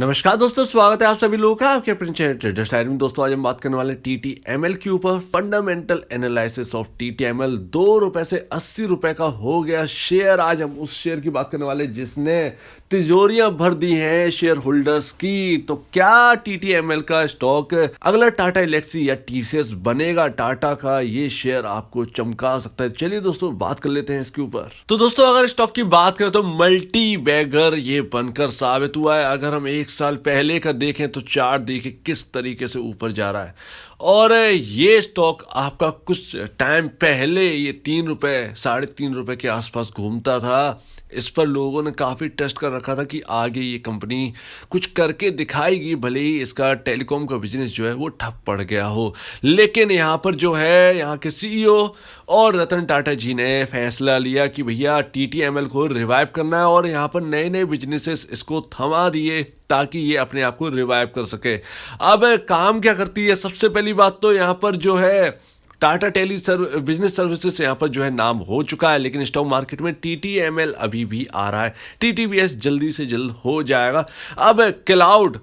नमस्कार दोस्तों, स्वागत है आप सभी लोगों का आपके अपने चैनल ट्रेडर्स डायरी में। दोस्तों आज हम बात करने वाले टीटीएमएल के ऊपर। Fundamental analysis of TTML. ₹2 से ₹80 का हो गया शेयर। आज हम उस शेयर की बात करने वाले जिसने तिजोरियां भर दी हैं शेयर होल्डर्स की। तो क्या टीटीएमएल का स्टॉक अगला टाटा एलेक्सी या टीसीएस बनेगा? टाटा का ये शेयर आपको चमका सकता है। चलिए दोस्तों बात कर लेते हैं इसके ऊपर। तो दोस्तों अगर स्टॉक की बात करें तो मल्टी बैगर ये बनकर साबित हुआ है। अगर हम एक साल पहले का देखें तो चार्ट देखिए किस तरीके से ऊपर जा रहा है। और ये स्टॉक आपका कुछ टाइम पहले ये ₹3 ₹3.5 के आसपास घूमता था। इस पर लोगों ने काफ़ी टेस्ट कर रखा था कि आगे ये कंपनी कुछ करके दिखाएगी, भले ही इसका टेलीकॉम का बिजनेस जो है वो ठप पड़ गया हो। लेकिन यहाँ पर जो है यहाँ के सीईओ और रतन टाटा जी ने फैसला लिया कि भैया टीटीएमएल को रिवाइव करना है और यहाँ पर नए नए बिजनेसेस इसको थमा दिए ताकि ये अपने आप को रिवाइव कर सके। अब काम क्या करती है? सबसे पहली बात तो यहाँ पर जो है टाटा बिजनेस सर्विसेज यहाँ पर जो है नाम हो चुका है, लेकिन स्टॉक मार्केट में टीटीएमएल अभी भी आ रहा है। टीटीबीएस जल्दी से जल्द हो जाएगा। अब क्लाउड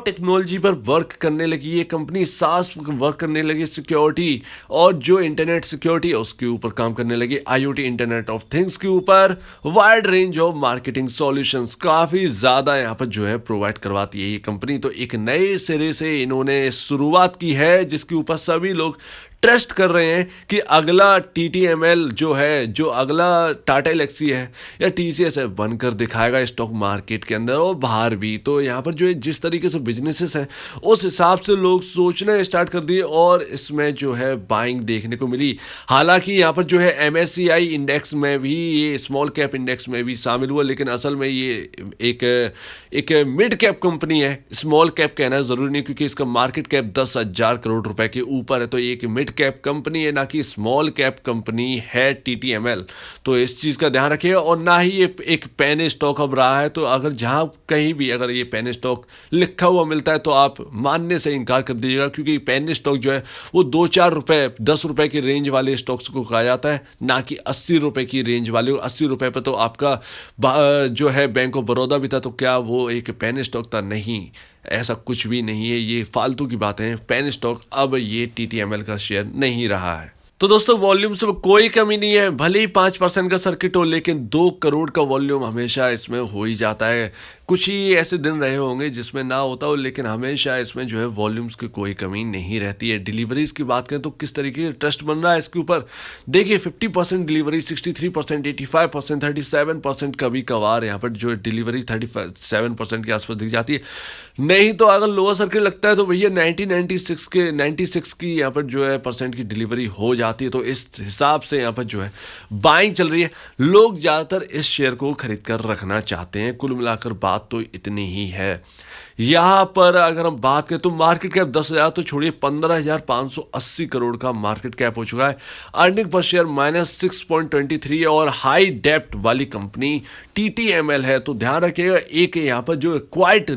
टेक्नोलॉजी पर वर्क करने लगी ये कंपनी। सास वर्क करने लगी सिक्योरिटी और जो इंटरनेट सिक्योरिटी है उसके ऊपर काम करने लगी। आईओटी इंटरनेट ऑफ थिंग्स के ऊपर wide range of marketing solutions काफ़ी ज़्यादा यहाँ पर जो है प्रोवाइड करवाती है ये कंपनी। तो एक नए सिरे से इन्होंने शुरुआत की है जिसके ऊपर सभी लोग ट्रस्ट कर रहे हैं कि अगला टीटीएमएल जो है, जो अगला टाटा एलेक्सी है या टीसीएस है, बनकर दिखाएगा स्टॉक मार्केट के अंदर और बाहर भी। तो यहाँ पर जो है जिस तरीके से बिजनेसेस हैं उस हिसाब से लोग सोचना स्टार्ट कर दिए और इसमें जो है बाइंग देखने को मिली। हालांकि यहाँ पर जो है एमएससीआई इंडेक्स में भी ये स्मॉल कैप इंडेक्स में भी शामिल हुआ, लेकिन असल में ये एक मिड कैप कंपनी है। स्मॉल कैप कहना ज़रूरी नहीं क्योंकि इसका मार्केट कैप 10,000 करोड़ रुपए के ऊपर है। तो ये एक मिड कैप कंपनी है, ना कि स्मॉल कैप कंपनी है टीटीएमएल। तो इस चीज़ का ध्यान रखिएगा। और ना ही ये एक पेन स्टॉक अब रहा है। तो अगर जहां कहीं भी अगर ये पेन स्टॉक लिखा हुआ मिलता है तो आप मानने से इनकार कर दीजिएगा, क्योंकि पेन स्टॉक जो है वो ₹2-4 ₹10 की रेंज वाले स्टॉक्स को कहा जाता है, ना कि ₹80 की रेंज वाले। ₹80 पर तो आपका जो है बैंक ऑफ बड़ौदा भी था, तो क्या वो एक पेन स्टॉक था? नहीं, ऐसा कुछ भी नहीं है। ये फालतू की बातें हैं। पेन स्टॉक अब ये टीटीएमएल का शेयर नहीं रहा है। तो दोस्तों वॉल्यूम से कोई कमी नहीं है। भले ही 5% का सर्किट हो, लेकिन 2 करोड़ का वॉल्यूम हमेशा इसमें हो ही जाता है। कुछ ही ऐसे दिन रहे होंगे जिसमें ना होता हो, लेकिन हमेशा इसमें जो है वॉल्यूम्स की कोई कमी नहीं रहती है। डिलीवरीज की बात करें तो किस तरीके से ट्रस्ट बन रहा है इसके ऊपर देखिए। 50% डिलीवरी, 63%, 85%, 37% कभी कभार यहाँ पर जो डिलीवरी 37% के आसपास दिख जाती है। नहीं तो अगर लोअर सर्किट लगता है तो भैया 96 की यहाँ पर जो है परसेंट की डिलीवरी हो जाती है। तो इस हिसाब से यहाँ पर जो है बाइंग चल रही है। लोग ज़्यादातर इस शेयर को खरीद कर रखना चाहते हैं। कुल मिलाकर बात तो इतनी ही है। यहाँ पर अगर हम बात करें तो मार्केट कैप 10,000 तो छोड़िए 15,580 करोड़ का मार्केट कैप हो चुका है। अर्निंग पर शेयर -6.23 और हाई डेप्ट वाली कंपनी टीटीएमएल है। तो ध्यान रखिएगा, एक यहाँ पर जो क्वाइट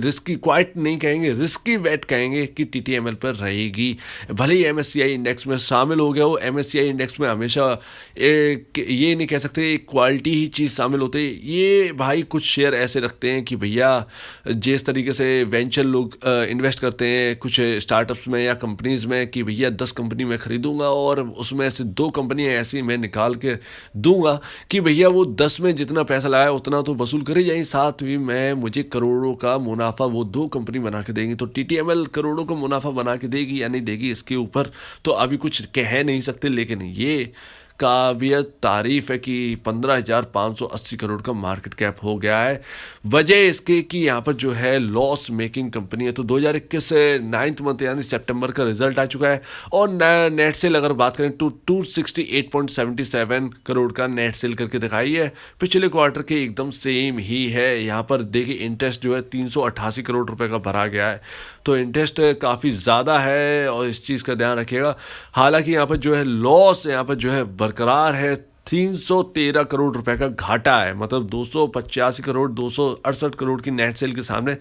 नहीं कहेंगे, रिस्की वेट कहेंगे कि टीटीएमएल पर रहेगी। भले ही एमएससीआई इंडेक्स में शामिल हो गया हो। एमएससीआई इंडेक्स में हमेशा ये नहीं कह सकते एक क्वालिटी ही चीज़ शामिल होती है। ये भाई कुछ शेयर ऐसे रखते हैं कि भैया जिस तरीके से वेंचर लोग इन्वेस्ट करते हैं कुछ स्टार्टअप्स में या कंपनीज़ में कि भैया 10 कंपनी मैं खरीदूंगा और उसमें से 2 कंपनियां ऐसी मैं निकाल के दूंगा कि भैया वो 10 में जितना पैसा लगाया उतना तो वसूल करे जाए, साथ भी मैं मुझे करोड़ों का मुनाफा वो 2 कंपनी बना के देंगी। तो टीटीएमएल करोड़ों का मुनाफा बना के देगी या नहीं देगी इसके ऊपर तो अभी कुछ कह नहीं सकते, लेकिन ये काबिल तारीफ है कि 15,580 करोड़ का मार्केट कैप हो गया है। वजह इसके कि यहाँ पर जो है लॉस मेकिंग कंपनी है। तो 2021 से 9th मंथ यानी सितंबर का रिजल्ट आ चुका है और नेट सेल अगर बात करें तो 268.77 करोड़ का नेट सेल करके दिखाई है। पिछले क्वार्टर के एकदम सेम ही है। यहाँ पर देखिए इंटरेस्ट जो है 388 करोड़ रुपए का भरा गया है। तो इंटरेस्ट काफ़ी ज़्यादा है और इस चीज़ का ध्यान रखिएगा। हालांकि यहाँ पर जो है लॉस यहाँ पर जो है बरकरार है। 313 करोड़ रुपए का घाटा है, मतलब 285 करोड़ 268 करोड़ की नेट सेल के सामने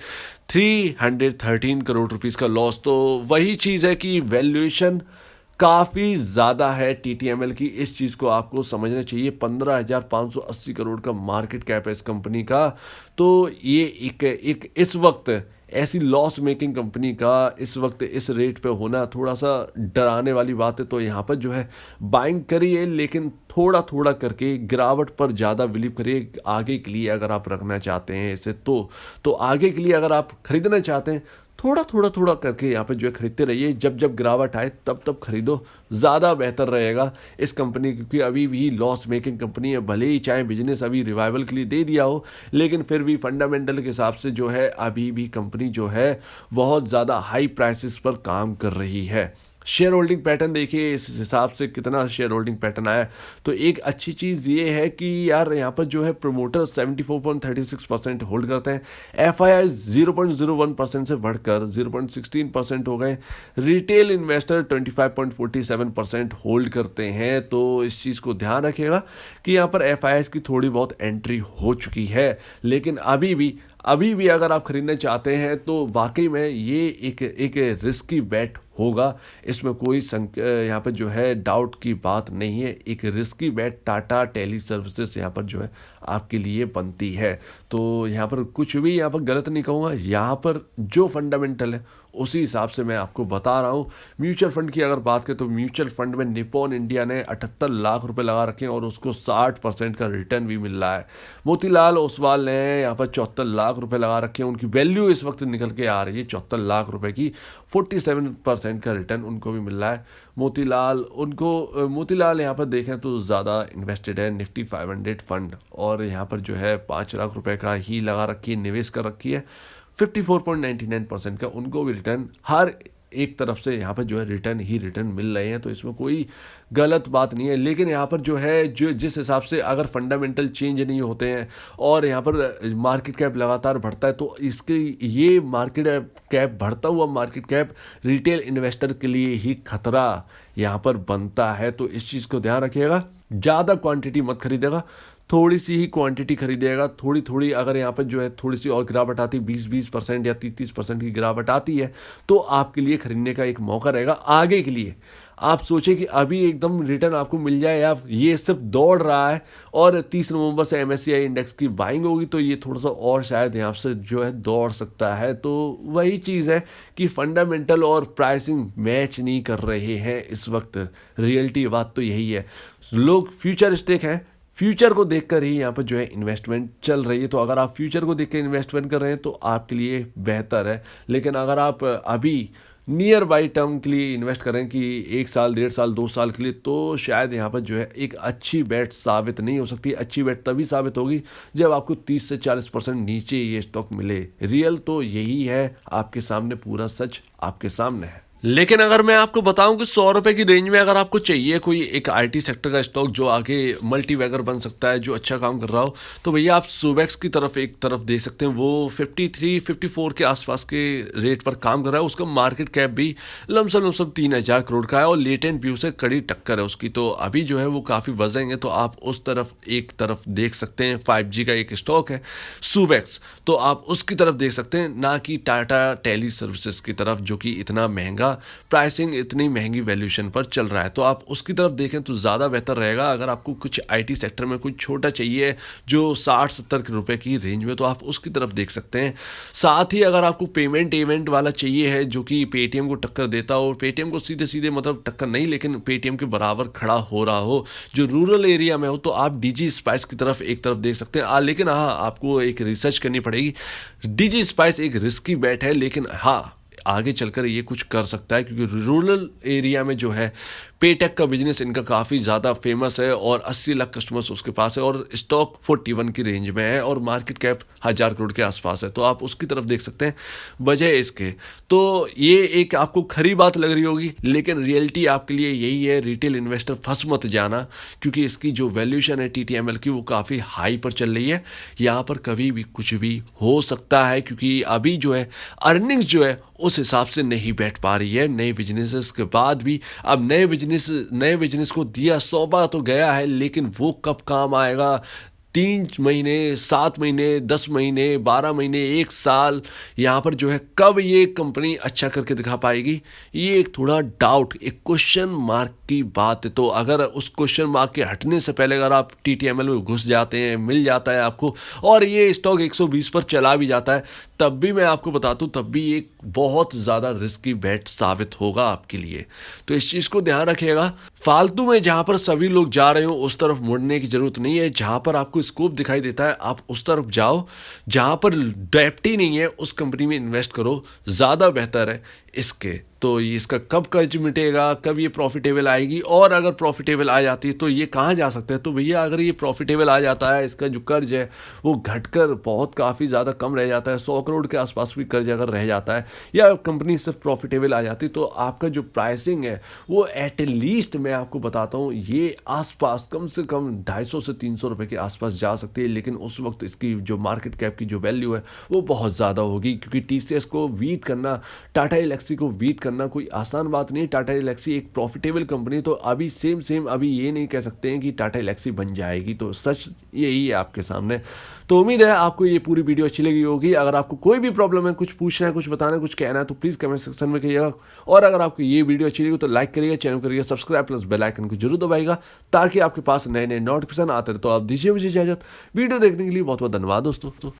313 करोड़ रुपीस का लॉस। तो वही चीज़ है कि वैल्यूएशन काफ़ी ज़्यादा है टीटीएमएल की। इस चीज़ को आपको समझना चाहिए। 15,580 करोड़ का मार्केट कैप है इस कंपनी का। तो ये एक इस वक्त ऐसी लॉस मेकिंग कंपनी का इस वक्त इस रेट पे होना थोड़ा सा डराने वाली बात है। तो यहाँ पर जो है बाइंग करिए, लेकिन थोड़ा थोड़ा करके, गिरावट पर ज़्यादा बिलीव करिए। आगे के लिए अगर आप रखना चाहते हैं इसे तो आगे के लिए अगर आप खरीदना चाहते हैं, थोड़ा थोड़ा थोड़ा करके यहाँ पे जो है खरीदते रहिए। जब जब गिरावट आए तब तब खरीदो, ज़्यादा बेहतर रहेगा इस कंपनी, क्योंकि अभी भी लॉस मेकिंग कंपनी है। भले ही चाहे बिजनेस अभी रिवाइवल के लिए दे दिया हो, लेकिन फिर भी फंडामेंटल के हिसाब से जो है अभी भी कंपनी जो है बहुत ज़्यादा हाई प्राइसेस पर काम कर रही है। शेयर होल्डिंग पैटर्न देखिए इस हिसाब से कितना शेयर होल्डिंग पैटर्न आया। तो एक अच्छी चीज़ ये है कि यार यहाँ पर जो है प्रोमोटर 74.36% होल्ड करते हैं, एफआईआई 0.01% से बढ़कर 0.16% हो गए, रिटेल इन्वेस्टर 25.47% होल्ड करते हैं। तो इस चीज़ को ध्यान रखिएगा कि यहाँ पर एफआईआई की थोड़ी बहुत एंट्री हो चुकी है, लेकिन अभी भी अगर आप खरीदना चाहते हैं तो वाकई में ये एक रिस्की बेट होगा। इसमें कोई यहाँ पर जो है डाउट की बात नहीं है। एक रिस्की बेट टाटा टेली सर्विसेज यहाँ पर जो है आपके लिए बनती है। तो यहाँ पर कुछ भी यहाँ पर गलत नहीं कहूँगा, यहाँ पर जो फंडामेंटल है उसी हिसाब से मैं आपको बता रहा हूँ। म्यूचुअल फंड की अगर बात करें तो म्यूचुअल फंड में निप्पॉन इंडिया ने 78 लाख रुपए लगा रखे हैं और उसको 60% का रिटर्न भी मिल रहा है। मोतीलाल ओसवाल ने यहाँ पर 74 लाख रुपए लगा रखे हैं, उनकी वैल्यू इस वक्त निकल के आ रही है 74 लाख रुपए की, 47% का रिटर्न उनको भी मिल रहा है। मोतीलाल यहाँ पर देखें तो ज़्यादा इन्वेस्टेड है निफ्टी 500 फंड, और यहाँ पर जो है 5 लाख रुपए का ही लगा रखी है, निवेश कर रखी है। 54.99% का उनको भी रिटर्न हर एक तरफ से यहाँ पर जो है रिटर्न ही रिटर्न मिल रहे हैं। तो इसमें कोई गलत बात नहीं है। लेकिन यहाँ पर जो है जिस हिसाब से अगर फंडामेंटल चेंज नहीं होते हैं और यहाँ पर मार्केट कैप लगातार बढ़ता है, तो इसके ये मार्केट कैप बढ़ता हुआ मार्केट कैप रिटेल इन्वेस्टर के लिए ही खतरा यहाँ पर बनता है। तो इस चीज़ को ध्यान रखिएगा, ज़्यादा क्वांटिटी मत खरीदेगा, थोड़ी सी ही क्वांटिटी खरीदेगा। थोड़ी थोड़ी अगर यहाँ पर जो है थोड़ी सी और गिरावट आती, 20% या 30% की गिरावट आती है, तो आपके लिए खरीदने का एक मौका रहेगा आगे के लिए। आप सोचें कि अभी एकदम रिटर्न आपको मिल जाए, या ये सिर्फ दौड़ रहा है और 30 नवंबर से MSCI इंडेक्स की बाइंग होगी, तो ये थोड़ा सा और शायद यहाँ से जो है दौड़ सकता है। तो वही चीज़ है कि फंडामेंटल और प्राइसिंग मैच नहीं कर रहे हैं इस वक्त। रियलिटी बात तो यही है, लोग फ्यूचर स्टेक हैं, फ्यूचर को देखकर ही यहाँ पर जो है इन्वेस्टमेंट चल रही है। तो अगर आप फ्यूचर को देख कर इन्वेस्टमेंट कर रहे हैं तो आपके लिए बेहतर है। लेकिन अगर आप अभी नियर बाई टर्म के लिए इन्वेस्ट करें कि 1 साल 1.5 साल 2 साल के लिए, तो शायद यहाँ पर जो है एक अच्छी बेट साबित नहीं हो सकती। अच्छी बेट तभी साबित होगी जब आपको 30 से 40% नीचे ये स्टॉक मिले। रियल तो यही है, आपके सामने पूरा सच आपके सामने है। लेकिन अगर मैं आपको बताऊं कि 100 रुपए की रेंज में अगर आपको चाहिए कोई एक IT सेक्टर का स्टॉक जो आगे मल्टीवैगर बन सकता है, जो अच्छा काम कर रहा हो, तो भैया आप सुबेक्स की तरफ एक तरफ दे सकते हैं। वो 53-54 के आसपास के रेट पर काम कर रहा है। उसका मार्केट कैप भी लमसम 3000 करोड़ का है और लेटेंट व्यू से कड़ी टक्कर है उसकी। तो अभी जो है वो काफ़ी वजेंगे, तो आप उस तरफ एक तरफ देख सकते हैं। 5G का एक स्टॉक है सुबेक्स, तो आप उसकी तरफ देख सकते हैं, ना कि टाटा टेली सर्विसेज की तरफ जो कि इतना महंगा प्राइसिंग, इतनी महंगी वैल्यूएशन पर चल रहा है। तो आप उसकी तरफ देखें तो ज़्यादा बेहतर रहेगा। अगर आपको कुछ IT सेक्टर में कुछ छोटा चाहिए जो 60-70 रुपए की रेंज में, तो आप उसकी तरफ देख सकते हैं। साथ ही अगर आपको पेमेंट वाला चाहिए है जो कि पेटीएम को टक्कर देता हो, पेटीएम को सीधे मतलब टक्कर नहीं, लेकिन पेटीएम के बराबर खड़ा हो रहा हो, जो रूरल एरिया में हो, तो आप DG स्पाइस की तरफ एक तरफ देख सकते हैं। लेकिन हाँ, आपको एक रिसर्च करनी पड़ेगी। DG स्पाइस एक रिस्की बैट है, लेकिन हाँ आगे चलकर ये कुछ कर सकता है, क्योंकि रूरल एरिया में जो है पेटेक का बिजनेस इनका काफ़ी ज़्यादा फेमस है और 80 लाख कस्टमर्स उसके पास है और स्टॉक 41 की रेंज में है और मार्केट कैप 1000 करोड़ के आसपास है। तो आप उसकी तरफ देख सकते हैं बजाय इसके। तो ये एक आपको खरी बात लग रही होगी, लेकिन रियलिटी आपके लिए यही है। रिटेल इन्वेस्टर फंस मत जाना, क्योंकि इसकी जो वैल्यूएशन है TTML की वो काफ़ी हाई पर चल रही है। यहाँ पर कभी भी कुछ भी हो सकता है, क्योंकि अभी जो है अर्निंग्स जो है उस हिसाब से नहीं बैठ पा रही है नए बिजनेसेस के बाद भी। अब नए बिजनेस को दिया सौंपा तो गया है, लेकिन वो कब काम आएगा 3 महीने, 7 महीने, 10 महीने, 12 महीने, 1 साल, यहाँ पर जो है कब ये कंपनी अच्छा करके दिखा पाएगी, ये एक थोड़ा डाउट, एक क्वेश्चन मार्क की बात है। तो अगर उस क्वेश्चन मार्क के हटने से पहले अगर आप TTML में घुस जाते हैं, मिल जाता है आपको और ये स्टॉक 120 पर चला भी जाता है, तब भी मैं आपको बताता हूँ तब भी एक बहुत ज़्यादा रिस्की बेट साबित होगा आपके लिए। तो इस चीज़ को ध्यान रखिएगा। फालतू में जहाँ पर सभी लोग जा रहे हो उस तरफ मुड़ने की जरूरत नहीं है। जहाँ पर आपको स्कोप दिखाई देता है आप उस तरफ जाओ, जहाँ पर डेप्ट ही नहीं है उस कंपनी में इन्वेस्ट करो, ज़्यादा बेहतर है इसके। तो ये इसका कब कर्ज मिटेगा, कब ये प्रॉफिटेबल आएगी, और अगर प्रॉफिटेबल आ जाती है तो ये कहाँ जा सकते हैं। तो भैया अगर ये प्रॉफिटेबल आ जाता है, इसका जो कर्ज है वो घटकर बहुत काफ़ी ज़्यादा कम रह जाता है, 100 करोड़ के आसपास भी कर्ज अगर रह जाता है, या कंपनी सिर्फ प्रॉफिटेबल आ जाती है, तो आपका जो प्राइसिंग है वो एटलीस्ट मैं आपको बताता हूँ ये आसपास कम से कम 250 से 300 रुपये के आसपास जा सकती है। लेकिन उस वक्त इसकी जो मार्केट कैप की जो वैल्यू है वो बहुत ज़्यादा होगी, क्योंकि TCS को बीट करना, टाटा एल्क्सी को बीट करना कोई आसान बात नहीं। टाटा एल्क्सी एक प्रॉफिटेबल कंपनी, तो अभी सेम अभी ये नहीं कह सकते हैं कि टाटा एल्क्सी बन जाएगी, तो सच यही है आपके सामने। तो उम्मीद है आपको ये पूरी वीडियो अच्छी लगी होगी। अगर आपको कोई भी प्रॉब्लम है, कुछ पूछना है, कुछ बताना है, कुछ कहना है, तो प्लीज़ कमेंट सेक्शन में कहिएगा। और अगर आपको ये वीडियो अच्छी लगी तो लाइक करिएगा, चैनल करिएगा सब्सक्राइब, प्लस बेल आइकन को जरूर दबाइएगा ताकि आपके पास नए नए नोटिफिकेशन आते रहे। तो आप दीजिए मुझे इजाजत। वीडियो देखने के लिए बहुत बहुत धन्यवाद दोस्तों।